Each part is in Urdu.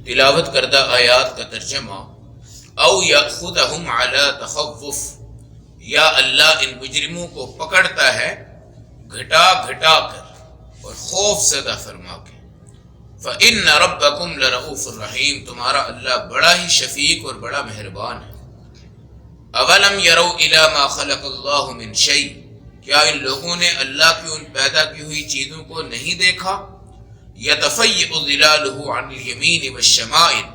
تلاوت کردہ آیات کا ترجمہ، او یأخذہم علی تخوف، یا اللہ ان مجرموں کو پکڑتا ہے گھٹا گھٹا کر اور خوف زدہ فرما کے۔ فإن ربکم لرؤوف الرحیم، تمہارا اللہ بڑا ہی شفیق اور بڑا مہربان ہے۔ اولم یروا الی ما خلق اللہ من شیء، کیا ان لوگوں نے اللہ کی ان پیدا کی ہوئی چیزوں کو نہیں دیکھا؟ یتفیأ ظلالہ عن الیمین والشمائل،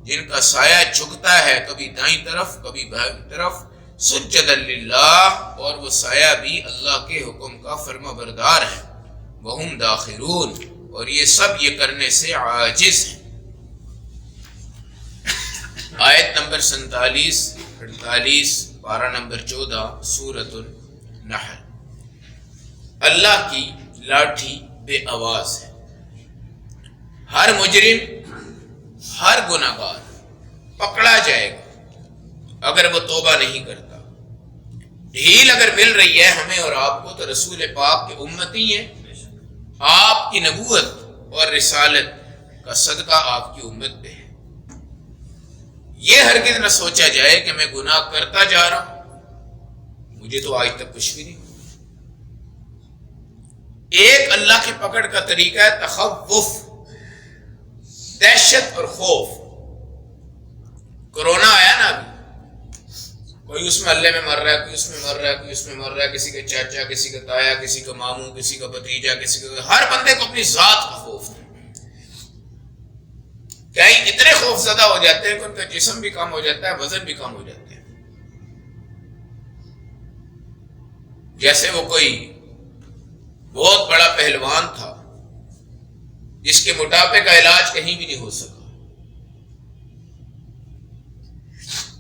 جن کا سایہ جھکتا ہے کبھی دائیں طرف کبھی بائیں طرف، سجدا للہ، اور وہ سایہ بھی اللہ کے حکم کا فرما بردار ہے، وہم داخرون، اور یہ سب یہ کرنے سے عاجز ہیں۔ آیت نمبر 47 48 پارہ نمبر 14 سورۃ النحل۔ اللہ کی لاٹھی بے آواز ہے، ہر مجرم ہر گناہگار پکڑا جائے گا اگر وہ توبہ نہیں کرتا۔ ڈھیل اگر مل رہی ہے ہمیں اور آپ کو تو رسول پاک کے امتی ہیں، آپ کی نبوت اور رسالت کا صدقہ آپ کی امت پہ ہے۔ یہ ہرگز نہ سوچا جائے کہ میں گناہ کرتا جا رہا ہوں، مجھے تو آج تک کچھ بھی نہیں۔ ایک اللہ کی پکڑ کا طریقہ ہے تخوف، دہشت اور خوف۔ کورونا آیا نا ابھی، کوئی اس محلے میں مر رہا ہے، کوئی اس میں مر رہا ہے، کوئی اس میں مر رہا ہے، کسی کا چاچا، کسی کا تایا، کسی کا ماموں، کسی کا بھتیجا، کسی کا، ہر بندے کو اپنی ذات کا خوف ہے۔ کہیں اتنے خوف زدہ ہو جاتے ہیں کہ ان کا جسم بھی کم ہو جاتا ہے، وزن بھی کم ہو جاتے ہیں۔ جیسے وہ کوئی بہت بڑا پہلوان تھا جس کے موٹاپے کا علاج کہیں بھی نہیں ہو سکا،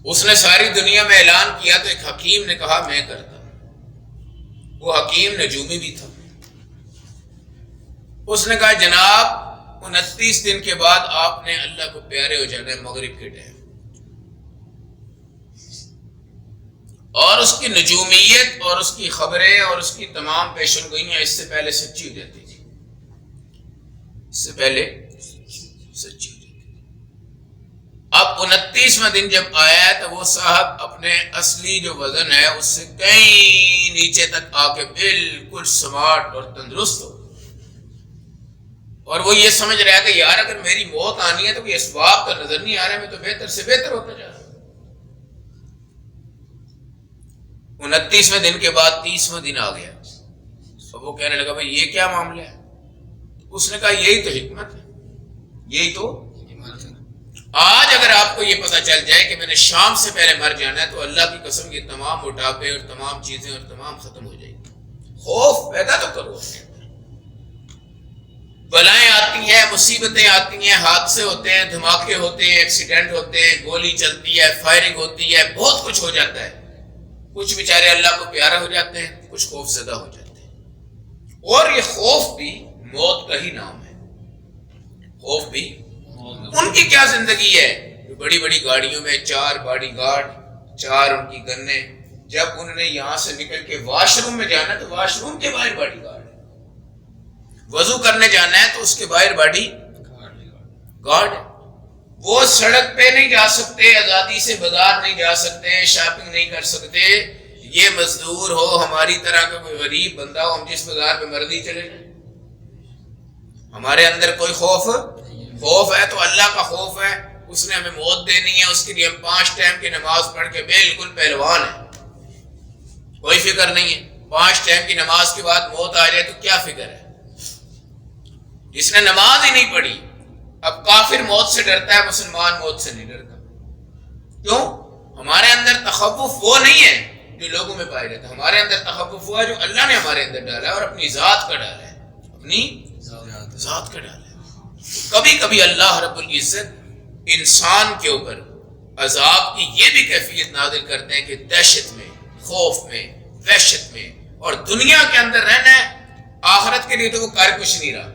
اس نے ساری دنیا میں اعلان کیا تو ایک حکیم نے کہا میں کرتا ہوں۔ وہ حکیم نجومی بھی تھا۔ اس نے کہا جناب 29 دن کے بعد آپ نے اللہ کو پیارے ہو جانا ہے مغرب کے ٹائم۔ اور اس کی نجومیت اور اس کی خبریں اور اس کی تمام پیشن گوئیاں اس سے پہلے سچی ہو جاتی تھی، اس سے پہلے سچی ہو جاتی تھی۔ اب 29واں دن جب آیا تو وہ صاحب اپنے اصلی جو وزن ہے اس سے کہیں نیچے تک آ کے بالکل سمارٹ اور تندرست ہو، اور وہ یہ سمجھ رہا ہے کہ یار اگر میری موت آنی ہے تو کوئی اسباب کا نظر نہیں آ رہا ہے، میں تو بہتر سے بہتر ہوتا جا رہا ہوں۔ 29واں دن کے بعد 30واں دن آ گیا، تو وہ کہنے لگا بھائی یہ کیا معاملہ ہے؟ اس نے کہا یہی تو حکمت ہے، یہی تو آج اگر آپ کو یہ پتہ چل جائے کہ میں نے شام سے پہلے مر جانا ہے تو اللہ کی قسم یہ تمام موٹاپے اور تمام چیزیں اور تمام ختم ہو جائیں گی۔ خوف پیدا تو کرو، بلائیں آتی ہیں، مصیبتیں آتی ہیں، حادثے ہوتے ہیں، دھماکے ہوتے ہیں، ایکسیڈنٹ ہوتے ہیں، گولی چلتی ہے، فائرنگ ہوتی ہے، بہت کچھ ہو جاتا ہے۔ کچھ بیچارے اللہ کو پیارا ہو جاتے ہیں، کچھ خوف زدہ ہو جاتے ہیں، اور یہ خوف بھی موت کا ہی نام ہے۔ خوف بھی ان کی کیا زندگی ہے، جو بڑی بڑی گاڑیوں میں 4 باڈی گارڈ، 4 ان کی گنیں، جب انہوں نے یہاں سے نکل کے واش روم میں جانا ہے تو واش روم کے باہر باڈی گارڈ ہے، وضو کرنے جانا ہے تو اس کے باہر باڈی گارڈ ہے۔ وہ سڑک پہ نہیں جا سکتے، آزادی سے بازار نہیں جا سکتے، شاپنگ نہیں کر سکتے۔ یہ مزدور ہو، ہماری طرح کا کوئی غریب بندہ ہو، ہم جس بازار پہ مرضی چلے جائیں، ہمارے اندر کوئی خوف ہے تو اللہ کا خوف ہے۔ اس نے ہمیں موت دینی ہے، اس کے لیے ہم 5 ٹائم کی نماز پڑھ کے بالکل پہلوان ہیں، کوئی فکر نہیں ہے۔ 5 ٹائم کی نماز کے بعد موت آ جائے تو کیا فکر ہے؟ جس نے نماز ہی نہیں پڑھی اب کافر موت سے ڈرتا ہے، مسلمان موت سے نہیں ڈرتا۔ کیوں؟ ہمارے اندر تخوف وہ نہیں ہے جو لوگوں میں پائے جاتا ہے، ہمارے اندر تخوف ہوا جو اللہ نے ہمارے اندر ڈالا ہے اور اپنی ذات کا ڈالا ہے، اپنی ذات کا ڈالا ہے۔ کبھی کبھی اللہ رب العزت انسان کے اوپر عذاب کی یہ بھی کیفیت نازل کرتے ہیں کہ دہشت میں، خوف میں، وحشت میں، اور دنیا کے اندر رہنا ہے، آخرت کے لیے تو وہ کر کچھ نہیں رہا،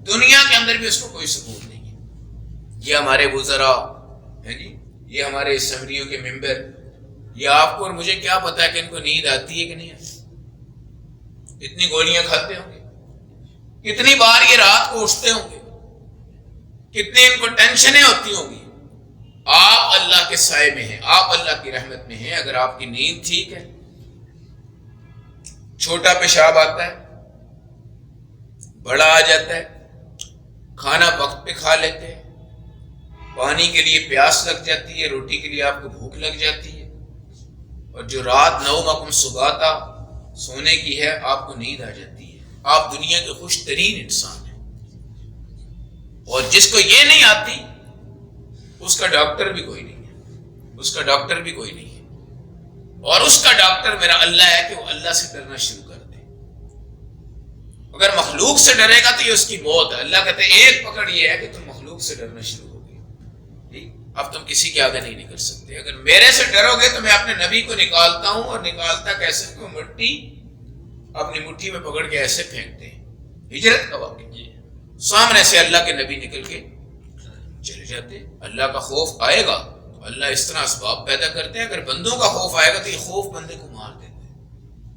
دنیا کے اندر بھی اس کو کوئی سکون نہیں ہے۔ یہ ہمارے وزراء ہیں جی، یہ ہمارے اسمبلیوں کے ممبر، یہ آپ کو اور مجھے کیا پتا ہے کہ ان کو نیند آتی ہے کہ نہیں آتی؟ اتنی گولیاں کھاتے ہوں گے، کتنی بار یہ رات کو اٹھتے ہوں گے، کتنی ان کو ٹینشنیں ہوتی ہوں گی. آپ اللہ کے سائے میں ہیں, آپ اللہ کی رحمت میں ہیں. اگر آپ کی نیند ٹھیک ہے, چھوٹا پیشاب آتا ہے, بڑا آ جاتا ہے, کھانا وقت پہ کھا لیتے ہیں, پانی کے لیے پیاس لگ جاتی ہے, روٹی کے لیے آپ کو بھوک لگ جاتی ہے, اور جو رات نومکم سباتا سونے کی ہے آپ کو نیند آ جاتی ہے, آپ دنیا کے خوش ترین انسان ہیں. اور جس کو یہ نہیں آتی اس کا ڈاکٹر بھی کوئی نہیں ہے, اس کا ڈاکٹر بھی کوئی نہیں ہے. اور اس کا ڈاکٹر میرا اللہ ہے کہ وہ اللہ سے ڈرنا شروع کر دے. اگر مخلوق سے ڈرے گا تو یہ اس کی موت ہے. اللہ کہتے ہیں ایک پکڑ یہ ہے کہ تم مخلوق سے ڈرنا شروع ہو گئے, اب تم کسی کے آگے نہیں کر سکتے. اگر میرے سے ڈرو گے تو میں اپنے نبی کو نکالتا ہوں, اور نکالتا کیسے کہ مٹی اپنی مٹھی میں پکڑ کے ایسے پھینکتے ہیں. ہجرت کا واقعہ سامنے سے اللہ کے نبی نکل کے چلے جاتے. اللہ کا خوف آئے گا تو اللہ اس طرح اسباب پیدا کرتے ہیں. اگر بندوں کا خوف آئے گا تو یہ خوف بندے کو مار دیتے ہیں,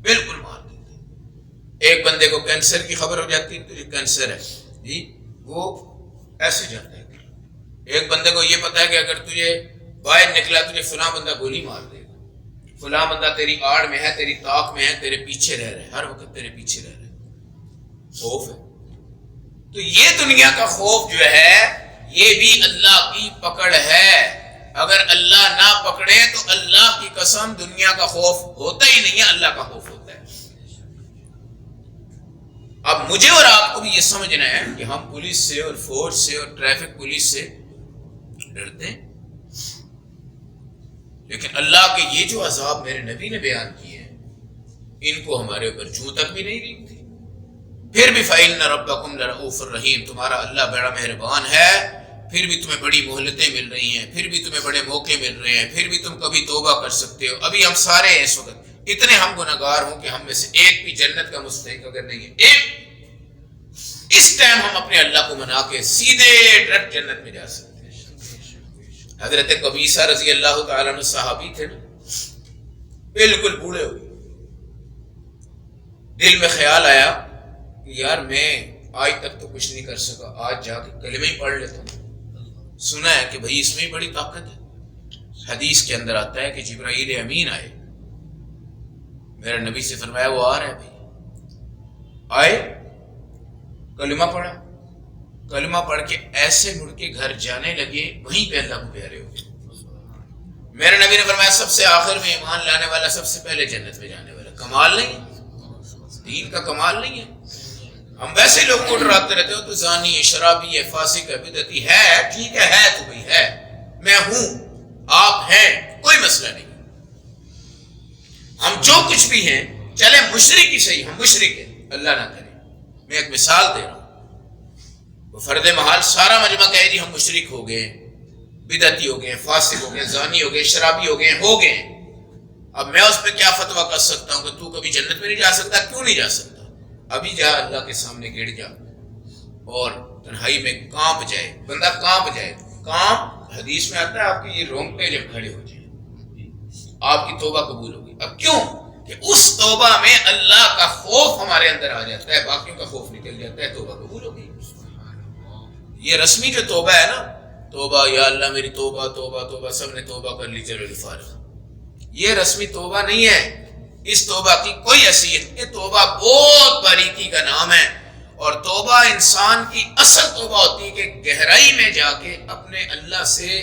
بالکل مار دیتے ہیں. ایک بندے کو کینسر کی خبر ہو جاتی ہے, تجھے کینسر ہے جی, وہ ایسے جاتا ہے. ایک بندے کو یہ پتا ہے کہ اگر تجھے باہر نکلا تجھے فلاں بندہ گولی مار دے گا, فلاں بندہ تیری آڑ میں ہے, تیری طاق میں ہے, تیرے پیچھے رہ رہا ہے, ہر وقت تیرے پیچھے رہ رہا ہے. خوف ہے. تو یہ دنیا کا خوف جو ہے یہ بھی اللہ کی پکڑ ہے. اگر اللہ نہ پکڑے تو اللہ کی قسم دنیا کا خوف ہوتا ہی نہیں ہے, اللہ کا خوف ہوتا ہے. اب مجھے اور آپ کو بھی یہ سمجھنا ہے کہ ہم پولیس سے اور فوج سے اور ٹریفک پولیس سے ڈرتے ہیں, لیکن اللہ کے یہ جو عذاب میرے نبی نے بیان کیے ہیں ان کو ہمارے اوپر جوں تک بھی نہیں ریگتی. پھر بھی فَإِنَّ رَبَّكُمْ لَرَءُوفٌ رَحِيمٌ, تمہارا اللہ بڑا مہربان ہے, پھر بھی تمہیں بڑی مہلتیں مل رہی ہیں, پھر بھی تمہیں بڑے موقع مل رہے ہیں, پھر بھی تم کبھی توبہ کر سکتے ہو. ابھی ہم سارے اس وقت اتنے ہم گناہگار ہوں کہ ہم میں سے ایک بھی جنت کا مستحق اگر نہیں ہے, ایک اس ٹائم ہم اپنے اللہ کو منا کے سیدھے ڈائریکٹ جنت میں جا سکتے ہیں. حضرت قبیصہ رضی اللہ تعالیٰ عنہ صحابی تھے نا, بالکل بوڑھے ہو گئے. دل میں خیال آیا کہ یار میں آج تک تو کچھ نہیں کر سکا, آج جا کے کلمہ ہی پڑھ لیتا ہوں. سنا ہے کہ بھائی اس میں بڑی طاقت ہے. حدیث کے اندر آتا ہے کہ جبرائیل امین آئے, میرے نبی سے فرمایا وہ آ رہا ہے بھائی. آئے, کلمہ پڑھا, کلمہ پڑھ کے ایسے مڑ کے گھر جانے لگے, وہیں پہ اللہ کو پیارے ہو گئے. میرے نبی نے فرمایا سب سے آخر میں ایمان لانے والا سب سے پہلے جنت میں جانے والا. کمال نہیں ہے, دین کا کمال نہیں ہے. ہم ویسے لوگوں کو ڈراتے رہتے ہو تو زانی ہے, شرابی ہے, فاسق ہے, بدعتی ہے. ٹھیک ہے تو بھائی ہے, میں ہوں, آپ ہیں, کوئی مسئلہ نہیں. ہم جو کچھ بھی ہیں, چلے مشرک ہی صحیح, ہم مشرک ہیں, اللہ نہ کرے. میں ایک مثال دے رہا ہوں, وہ فرد محال سارا مجمع کہے جی ہم مشرک ہو گئے, بدعتی ہو گئے, فاسق ہو گئے, زانی ہو گئے, شرابی ہو گئے. اب میں اس پہ کیا فتویٰ کر سکتا ہوں کہ تو کبھی جنت میں نہیں جا سکتا؟ کیوں نہیں جا سکتا؟ ابھی جا, اللہ کے سامنے گڑ جا اور تنہائی میں کانپ جائے, بندہ کانپ جائے. کانپ حدیث میں آتا ہے آپ کی یہ رونگٹے جب کھڑے ہو جائیں, آپ کی توبہ قبول ہوگی. اب کیوں کہ اس توبہ میں اللہ کا خوف ہمارے اندر آ جاتا ہے, باقیوں کا خوف نکل جاتا ہے, توبہ قبول ہوگی. یہ رسمی جو توبہ ہے نا, توبہ یا اللہ میری توبہ توبہ توبہ, سب نے توبہ کر لی چلو فارغ, یہ رسمی توبہ نہیں ہے. اس توبہ کی کوئی حیثیت. یہ توبہ بہت باریکی کا نام ہے, اور توبہ انسان کی اصل توبہ ہوتی ہے کہ گہرائی میں جا کے اپنے اللہ سے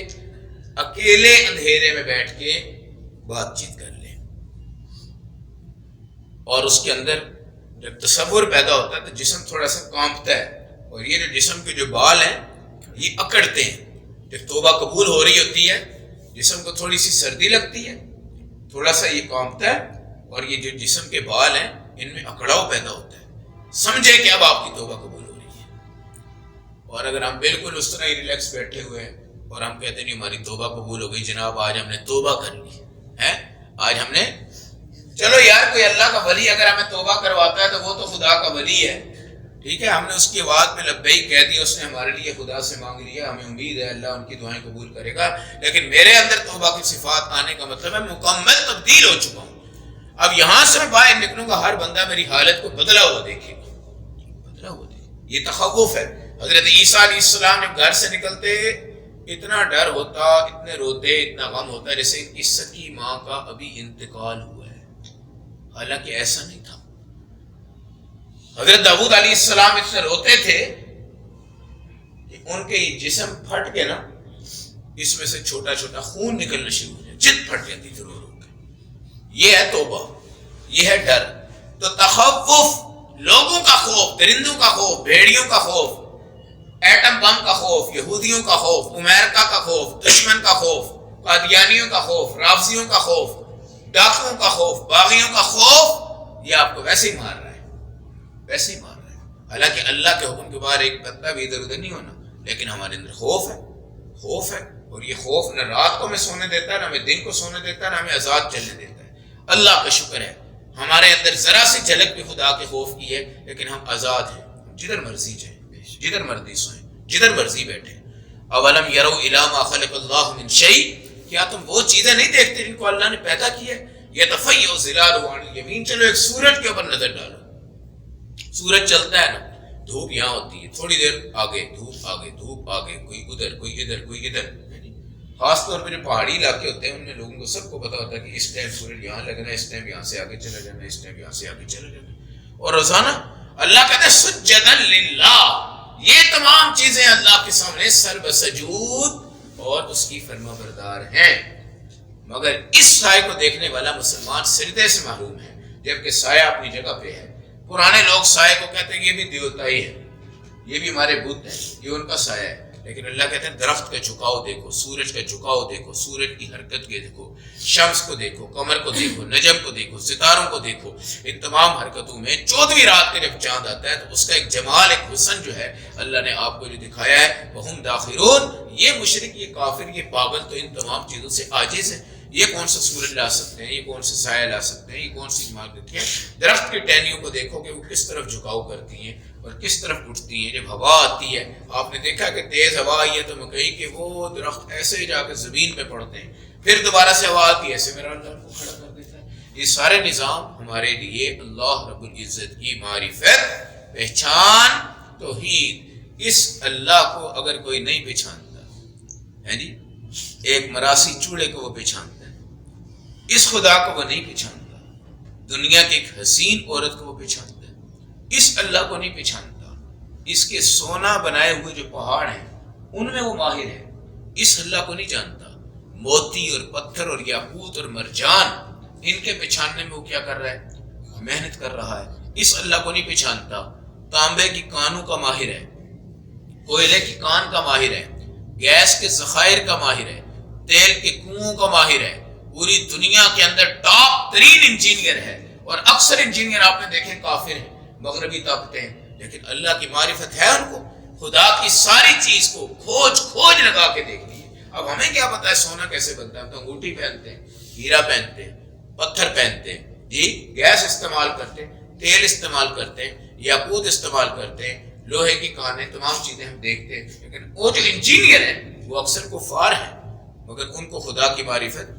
اکیلے اندھیرے میں بیٹھ کے بات چیت کر لے, اور اس کے اندر جب تصور پیدا ہوتا ہے تو جسم تھوڑا سا کانپتا ہے, اور یہ جو جسم کے جو بال ہیں یہ اکڑتے ہیں. جب توبہ قبول ہو رہی ہوتی ہے جسم کو تھوڑی سی سردی لگتی ہے, تھوڑا سا یہ کانپتا ہے, اور یہ جو جسم کے بال ہیں ان میں اکڑاؤ پیدا ہوتا ہے. سمجھے کہ اب آپ کی توبہ قبول ہو رہی ہے. اور اگر ہم بالکل اس طرح ہی ریلیکس بیٹھے ہوئے ہیں اور ہم کہتے نہیں ہماری توبہ قبول ہو گئی جناب, آج ہم نے توبہ کر لی ہے, آج ہم نے, چلو یار کوئی اللہ کا ولی اگر ہمیں توبہ کرواتا ہے تو وہ تو خدا کا ولی ہے, ٹھیک ہے, ہم نے اس کی آواز میں لبیک کہہ دیا, اس نے ہمارے لیے خدا سے مانگ لیا, ہمیں امید ہے اللہ ان کی دعائیں قبول کرے گا. لیکن میرے اندر توبہ کی صفات آنے کا مطلب ہے مکمل تبدیل ہو چکا ہوں. اب یہاں سے میں باہر نکلوں گا, ہر بندہ میری حالت کو بدلا ہوا دیکھے گا, بدلا ہوا دیکھے. یہ تخوف ہے. حضرت عیسیٰ علیہ السلام جب گھر سے نکلتے اتنا ڈر ہوتا، اتنے روتے، اتنا غم ہوتا جیسے ان کی سکی ماں کا ابھی انتقال ہوا ہے، حالانکہ ایسا نہیں تھا۔ حضرت داؤد علیہ السلام اتنے روتے تھے کہ ان کے جسم پھٹ کے نا اس میں سے چھوٹا چھوٹا خون نکلنا شروع ہو جائے، جلد پھٹ جاتی تھی رو رو کے۔ یہ ہے توبہ، یہ ہے ڈر۔ تو تخوف، لوگوں کا خوف، درندوں کا خوف، بھیڑیوں کا خوف، ایٹم بم کا خوف، یہودیوں کا خوف، امریکہ کا خوف، دشمن کا خوف، قادیانیوں کا خوف، رافضیوں کا خوف، ڈاکوؤں کا خوف، باغیوں کا خوف، یہ آپ کو ویسے ہی مار رہا ہے، ویسے ہی مار رہا ہے۔ حالانکہ اللہ کے حکم کے بعد ایک پتا بھی ادھر ادھر نہیں ہونا، لیکن ہمارے اندر خوف ہے، خوف ہے، اور یہ خوف نہ رات کو ہمیں سونے دیتا ہے، نہ ہمیں دن کو سونے دیتا ہے، نہ ہمیں آزاد چلنے دیتا ہے۔ اللہ کا شکر ہے ہمارے اندر ذرا سی جھلک بھی خدا کے خوف کی ہے، لیکن ہم آزاد ہیں، جدھر مرضی جائیں، جدھر مرضی سوئیں، جدھر مرضی بیٹھیں۔ اولم یروا الی ما خلق اللہ من شیء، کیا تم وہ چیزیں نہیں دیکھتے جن کو اللہ نے پیدا کیا ہے؟ یتفیأ ظلالہ عن الیمین، چلو ایک سورج کے اوپر نظر ڈالو، سورج چلتا ہے نا، دھوپ یہاں ہوتی ہے، تھوڑی دیر آگے دھوپ، آگے دھوپ، آگے کوئی ادھر، کوئی ادھر، کوئی ادھر۔ خاص طور پہ جو پہاڑی علاقے ہوتے ہیں ان میں لوگوں کو سب کو پتا ہوتا ہے کہ اس ٹائم سورج یہاں لگنا ہے، اس ٹائم یہاں سے آگے چلا جانا ہے، اس ٹائم یہاں سے آگے چلا جانا ہے۔ اور روزانہ اللہ کہتا ہے سجدا للہ، یہ تمام چیزیں اللہ کے سامنے سر بسجود اور اس کی فرما بردار ہیں، مگر اس سائے کو دیکھنے والا مسلمان سجدے سے محروم ہے، جبکہ سایہ اپنی جگہ پہ ہے۔ پرانے لوگ سائے کو کہتے ہیں یہ بھی دیوتائی ہے، یہ بھی ہمارے بت ہے، یہ ان کا سایہ ہے، لیکن اللہ کہتے ہیں درخت کا جھکاؤ دیکھو، سورج کا جھکاؤ دیکھو، سورج کی حرکت کے دیکھو، شمس کو دیکھو، قمر کو دیکھو، نجم کو دیکھو، ستاروں کو دیکھو، ان تمام حرکتوں میں 14ویں رات کے جب چاند آتا ہے تو اس کا ایک جمال، ایک حسن جو ہے اللہ نے آپ کو جو دکھایا ہے، وہم داخرون، یہ مشرک، یہ کافر، یہ پاگل تو ان تمام چیزوں سے عاجز ہے۔ یہ کون سا سورج لا سکتے ہیں، یہ کون سے سایہ لا سکتے ہیں، یہ کون سی جمال دیتی ہے؟ درخت کی ٹہنیوں کو دیکھو کہ وہ کس طرف جھکاؤ کرتی ہیں اور کس طرف اٹھتی ہیں۔ جب ہوا آتی ہے، آپ نے دیکھا کہ تیز ہوا آئی ہے تو مکئی کے وہ درخت ایسے جا کے زمین پہ پڑتے ہیں، پھر دوبارہ سے ہوا آتی ہے، ایسے میرا اللہ کو کھڑا کر دیتا ہے۔ یہ سارے نظام ہمارے لیے اللہ رب العزت کی معرفت، پہچان، توحید۔ اس اللہ کو اگر کوئی نہیں پہچانتا ہے جی، ایک مراسی چوڑے کو وہ پہچانتا ہے، اس خدا کو وہ نہیں پہچانتا، دنیا کی ایک حسین عورت کو وہ پہچانتا ہے، اس اللہ کو نہیں پہچانتا، اس کے سونا بنائے ہوئے جو پہاڑ ہیں ان میں وہ ماہر ہے، اس اللہ کو نہیں جانتا۔ موتی اور پتھر اور یاقوت اور مرجان، ان کے پہچاننے میں وہ کیا کر رہا ہے؟ محنت کر رہا ہے، اس اللہ کو نہیں پہچانتا۔ تانبے کی کانوں کا ماہر ہے، کوئلے کی کان کا ماہر ہے، گیس کے ذخائر کا ماہر ہے، تیل کے کنوؤں کا ماہر ہے، پوری دنیا کے اندر ٹاپ ترین انجینئر ہے، اور اکثر انجینئر آپ نے دیکھے کافر ہیں، مغربی طاقتیں ہیں، لیکن اللہ کی معرفت ہے ان کو، خدا کی ساری چیز کو کھوج لگا کے دیکھنی ہے۔ اب ہمیں کیا پتا ہے سونا کیسے بنتا ہے؟ ہم تو انگوٹھی پہنتے ہیں، ہیرا پہنتے ہیں، پتھر پہنتے ہیں جی، گیس استعمال کرتے ہیں، تیل استعمال کرتے ہیں، یاقوت استعمال کرتے ہیں، لوہے کی کانیں، تمام چیزیں ہم دیکھتے ہیں، لیکن وہ جو انجینئر ہیں وہ اکثر کفار ہیں، مگر ان کو خدا کی معرفت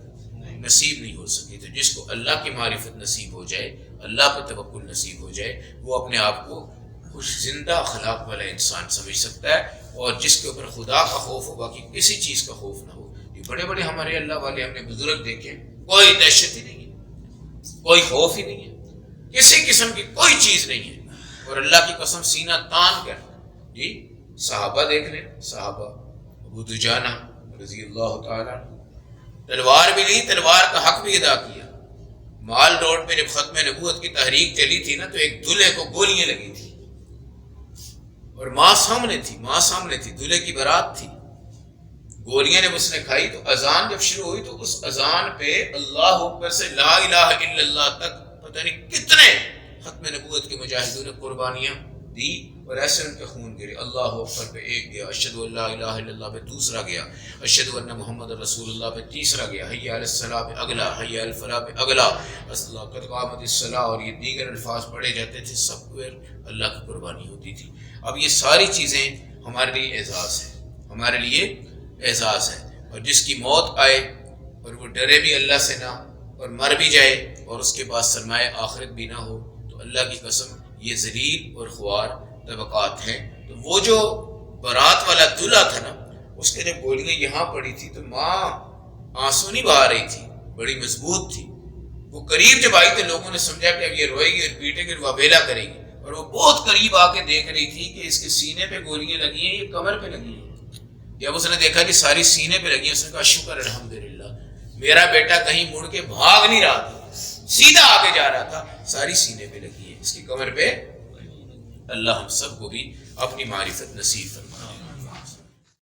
نصیب نہیں ہو سکی۔ تو جس کو اللہ کی معرفت نصیب ہو جائے، اللہ پہ توکل نصیب ہو جائے، وہ اپنے آپ کو خوش زندہ اخلاق والا انسان سمجھ سکتا ہے، اور جس کے اوپر خدا کا خوف ہو، باقی کسی چیز کا خوف نہ ہو۔ یہ بڑے بڑے ہمارے اللہ والے ہم نے بزرگ دیکھے، کوئی دہشت ہی نہیں ہے، کوئی خوف ہی نہیں ہے، کسی قسم کی کوئی چیز نہیں ہے، اور اللہ کی قسم سینہ تان کر جی صحابہ دیکھ لیں، صحابہ ابو دجانہ رضی اللہ تعالیٰ، تلوار بھی لی، تلوار کا حق بھی ادا کیا۔ مال روڈ پہ جب ختم نبوت کی تحریک چلی تھی نا، تو ایک دلہے کو گولیاں لگی تھی، اور ماں سامنے تھی، دلہے کی بارات تھی، گولیاں جب اس نے کھائی تو اذان جب شروع ہوئی تو اس اذان پہ اللہ اکبر سے لا الہ الا اللہ تک پتہ نہیں کتنے ختم نبوت کے مجاہدوں نے قربانیاں دی، اور ایسے ان کے خون گرے۔ اللہ اکبر پہ ایک گیا، اشہد ان لا الہ الا اللہ پہ دوسرا گیا، اشہد ان محمد رسول اللہ پہ تیسرا گیا، حی علی الصلاۃ پہ اگلا، حی علی الفلاح پہ اگلا، قد قامت الصلاۃ، اور یہ دیگر الفاظ پڑھے جاتے تھے، سب کو اللہ کی قربانی ہوتی تھی۔ اب یہ ساری چیزیں ہمارے لیے اعزاز ہے، ہمارے لیے اعزاز ہے، اور جس کی موت آئے اور وہ ڈرے بھی اللہ سے نہ، اور مر بھی جائے اور اس کے پاس سرمایہ آخرت بھی نہ ہو، تو اللہ کی قسم یہ ذلیل اور خوار طبقات ہیں۔ تو وہ جو بارات والا دلہا تھا نا، اس کے جب گولیاں یہاں پڑی تھی تو ماں آنسو نہیں بہا رہی تھی، بڑی مضبوط تھی. وہ قریب جب آئی تو لوگوں نے سمجھا کہ اب یہ روئے گی اور پیٹے گی اور واویلا کرے گی، اور وہ بہت قریب آ کے دیکھ رہی تھی کہ اس کے سینے پہ گولیاں لگی ہیں، یہ کمر پہ لگی ہیں. جب اس نے دیکھا کہ ساری سینے پہ لگی ہیں، اس نے کہا شکر الحمدللہ، میرا بیٹا کہیں مڑ کے بھاگ نہیں رہا تھا، سیدھا آگے جا رہا تھا، ساری سینے پہ لگی ہیں، اس کی کمر پہ. اللہ ہم سب کو بھی اپنی معرفت نصیب فرمائے.